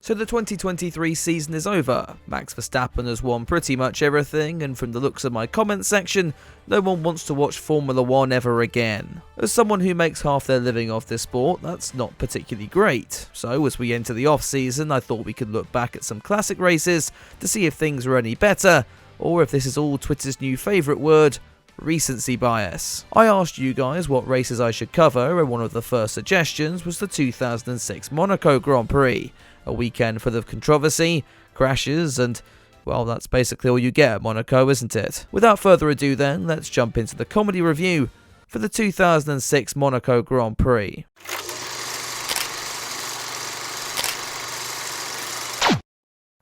So the 2023 season is over. Max Verstappen has won pretty much everything, and from the looks of my comment section, no one wants to watch Formula 1 ever again. As someone who makes half their living off this sport, that's not particularly great. So as we enter the off-season, I thought we could look back at some classic races to see if things were any better, or if this is all Twitter's new favourite word, recency bias. I asked you guys what races I should cover, and one of the first suggestions was the 2006 Monaco Grand Prix. A weekend full of controversy, crashes, and, well, that's basically all you get at Monaco, isn't it? Without further ado then, let's jump into the comedy review for the 2006 Monaco Grand Prix.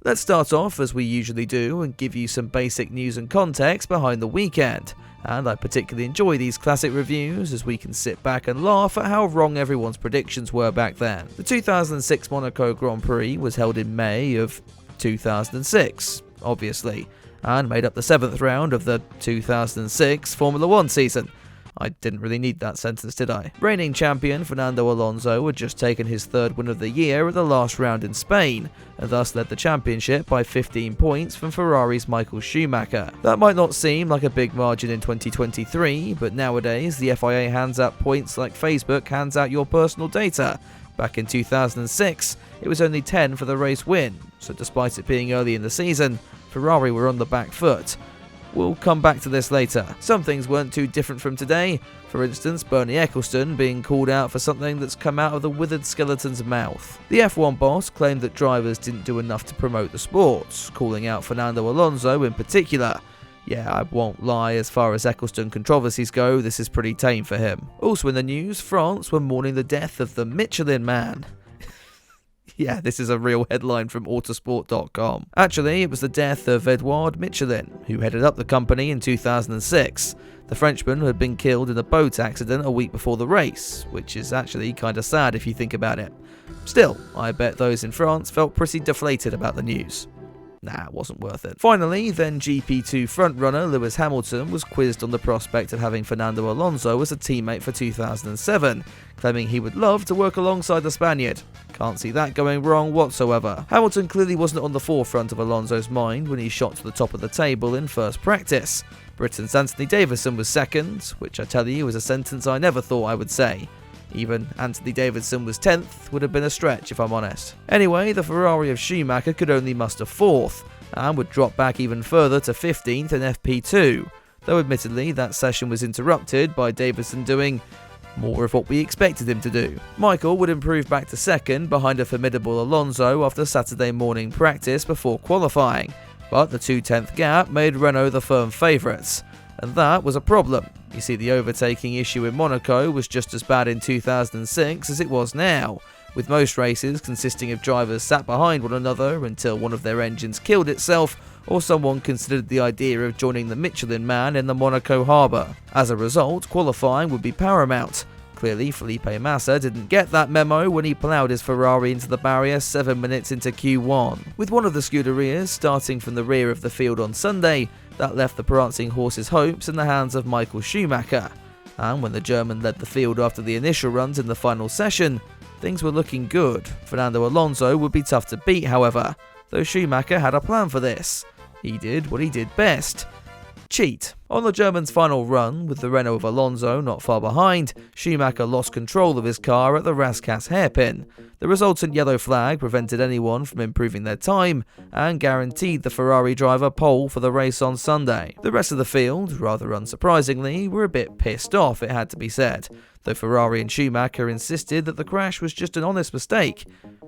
Let's start off as we usually do and give you some basic news and context behind the weekend. And I particularly enjoy these classic reviews as we can sit back and laugh at how wrong everyone's predictions were back then. The 2006 Monaco Grand Prix was held in May of 2006, obviously, and made up the 7th round of the 2006 Formula 1 season. I didn't really need that sentence, did I? Reigning champion Fernando Alonso had just taken his 3rd win of the year at the last round in Spain, and thus led the championship by 15 points from Ferrari's Michael Schumacher. That might not seem like a big margin in 2023, but nowadays the FIA hands out points like Facebook hands out your personal data. Back in 2006, it was only 10 for the race win, so despite it being early in the season, Ferrari were on the back foot. We'll come back to this later. Some things weren't too different from today. For instance, Bernie Ecclestone being called out for something that's come out of the withered skeleton's mouth. The F1 boss claimed that drivers didn't do enough to promote the sport, calling out Fernando Alonso in particular. Yeah, I won't lie, as far as Ecclestone controversies go, this is pretty tame for him. Also in the news, France were mourning the death of the Michelin Man. Yeah, this is a real headline from Autosport.com. Actually, it was the death of Edouard Michelin, who headed up the company in 2006. The Frenchman had been killed in a boat accident a week before the race, which is actually kinda sad if you think about it. Still, I bet those in France felt pretty deflated about the news. Nah, it wasn't worth it. Finally, then GP2 frontrunner Lewis Hamilton was quizzed on the prospect of having Fernando Alonso as a teammate for 2007, claiming he would love to work alongside the Spaniard. Can't see that going wrong whatsoever. Hamilton clearly wasn't on the forefront of Alonso's mind when he shot to the top of the table in first practice. Britain's Anthony Davidson was second, which I tell you is a sentence I never thought I would say. Even Anthony Davidson was 10th would have been a stretch if I'm honest. Anyway, the Ferrari of Schumacher could only muster 4th, and would drop back even further to 15th in FP2, though admittedly that session was interrupted by Davidson doing more of what we expected him to do. Michael would improve back to 2nd behind a formidable Alonso after Saturday morning practice before qualifying, but the 2/10th gap made Renault the firm favourites, and that was a problem. You see, the overtaking issue in Monaco was just as bad in 2006 as it was now, with most races consisting of drivers sat behind one another until one of their engines killed itself or someone considered the idea of joining the Michelin Man in the Monaco harbour. As a result, qualifying would be paramount. Clearly, Felipe Massa didn't get that memo when he ploughed his Ferrari into the barrier 7 minutes into Q1. With one of the Scuderias starting from the rear of the field on Sunday, that left the prancing horse's hopes in the hands of Michael Schumacher. And when the German led the field after the initial runs in the final session, things were looking good. Fernando Alonso would be tough to beat, however, though Schumacher had a plan for this. He did what he did best: cheat. On the German's final run, with the Renault of Alonso not far behind, Schumacher lost control of his car at the Rascasse hairpin. The resultant yellow flag prevented anyone from improving their time and guaranteed the Ferrari driver pole for the race on Sunday. The rest of the field, rather unsurprisingly, were a bit pissed off, it had to be said, though Ferrari and Schumacher insisted that the crash was just an honest mistake.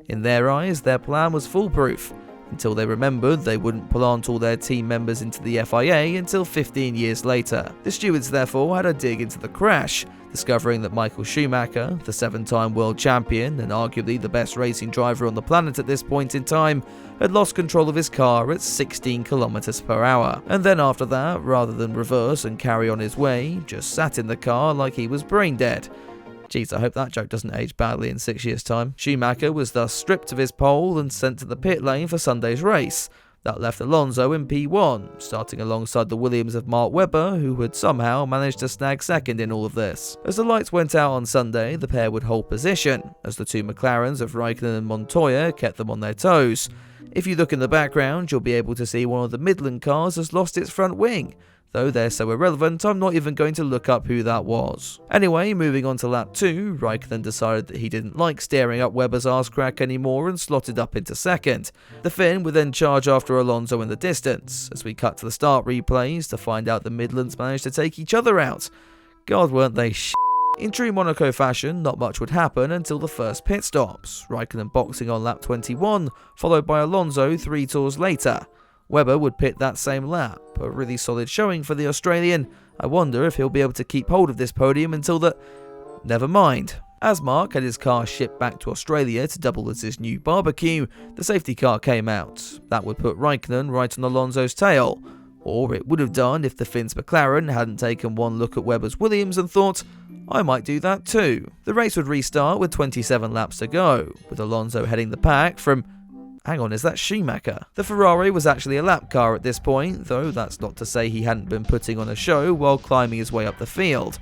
In their eyes, their plan was foolproof, until they remembered they wouldn't plant all their team members into the FIA until 15 years later. The stewards therefore had a dig into the crash, discovering that Michael Schumacher, the 7-time world champion and arguably the best racing driver on the planet at this point in time, had lost control of his car at 16 km per hour. And then after that, rather than reverse and carry on his way, just sat in the car like he was brain dead. Jeez, I hope that joke doesn't age badly in 6 years' time. Schumacher was thus stripped of his pole and sent to the pit lane for Sunday's race, That left Alonso in P1, starting alongside the Williams of Mark Webber, who had somehow managed to snag second in all of this. As the lights went out on Sunday, the pair would hold position, as the two McLarens of Raikkonen and Montoya kept them on their toes. If you look in the background, you'll be able to see one of the Midland cars has lost its front wing. Though they're so irrelevant, I'm not even going to look up who that was. Anyway, moving on to lap 2, Raikkonen decided that he didn't like staring up Webber's arse crack anymore and slotted up into second. The Finn would then charge after Alonso in the distance, as we cut to the start replays to find out the Midlands managed to take each other out. God, weren't they shit. In true Monaco fashion, not much would happen until the first pit stops, Raikkonen boxing on lap 21, followed by Alonso 3 tours later. Webber would pit that same lap, a really solid showing for the Australian. I wonder if he'll be able to keep hold of this podium until the... Never mind. As Mark had his car shipped back to Australia to double as his new barbecue, the safety car came out. That would put Raikkonen right on Alonso's tail. Or it would have done if the Finn's McLaren hadn't taken one look at Webber's Williams and thought, I might do that too. The race would restart with 27 laps to go, with Alonso heading the pack from... Hang on, is that Schumacher? The Ferrari was actually a lap car at this point, though that's not to say he hadn't been putting on a show while climbing his way up the field.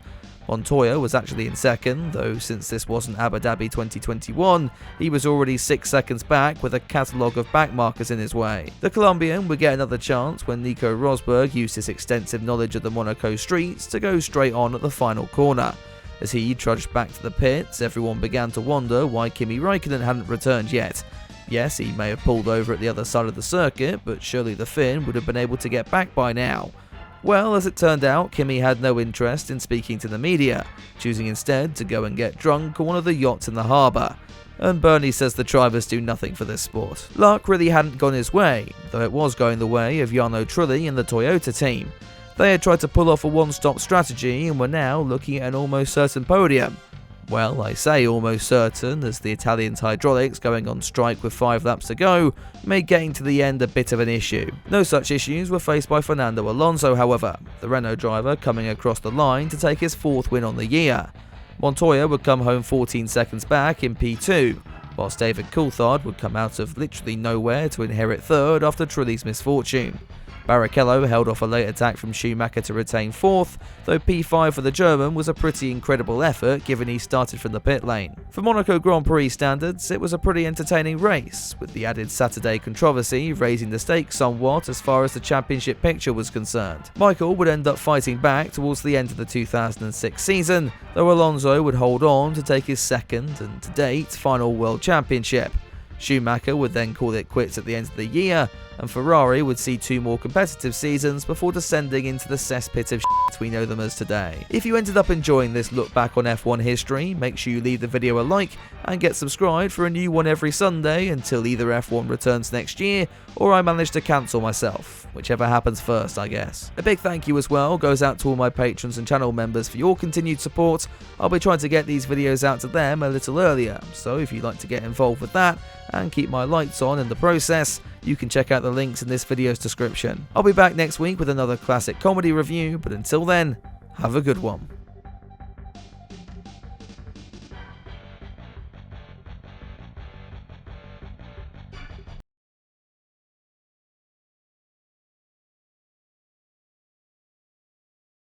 Montoya was actually in second, though since this wasn't Abu Dhabi 2021, he was already 6 seconds back with a catalogue of back markers in his way. The Colombian would get another chance when Nico Rosberg used his extensive knowledge of the Monaco streets to go straight on at the final corner. As he trudged back to the pits, everyone began to wonder why Kimi Raikkonen hadn't returned yet. Yes, he may have pulled over at the other side of the circuit, but surely the Finn would have been able to get back by now. Well, as it turned out, Kimi had no interest in speaking to the media, choosing instead to go and get drunk on one of the yachts in the harbour. And Bernie says the drivers do nothing for this sport. Luck really hadn't gone his way, though it was going the way of Jarno Trulli and the Toyota team. They had tried to pull off a one-stop strategy and were now looking at an almost certain podium. Well, I say almost certain, as the Italians' hydraulics, going on strike with 5 laps to go, made getting to the end a bit of an issue. No such issues were faced by Fernando Alonso, however, the Renault driver coming across the line to take his 4th win on the year. Montoya would come home 14 seconds back in P2, whilst David Coulthard would come out of literally nowhere to inherit 3rd after Trulli's misfortune. Barrichello held off a late attack from Schumacher to retain 4th, though P5 for the German was a pretty incredible effort given he started from the pit lane. For Monaco Grand Prix standards, it was a pretty entertaining race, with the added Saturday controversy raising the stakes somewhat as far as the championship picture was concerned. Michael would end up fighting back towards the end of the 2006 season, though Alonso would hold on to take his 2nd and, to date, final World Championship. Schumacher would then call it quits at the end of the year, and Ferrari would see 2 more competitive seasons before descending into the cesspit of shit we know them as today. If you ended up enjoying this look back on F1 history, make sure you leave the video a like and get subscribed for a new one every Sunday until either F1 returns next year or I manage to cancel myself, whichever happens first, I guess. A big thank you as well goes out to all my patrons and channel members for your continued support. I'll be trying to get these videos out to them a little earlier, so if you'd like to get involved with that and keep my lights on in the process, you can check out the links in this video's description. I'll be back next week with another classic comedy review, but until then, have a good one.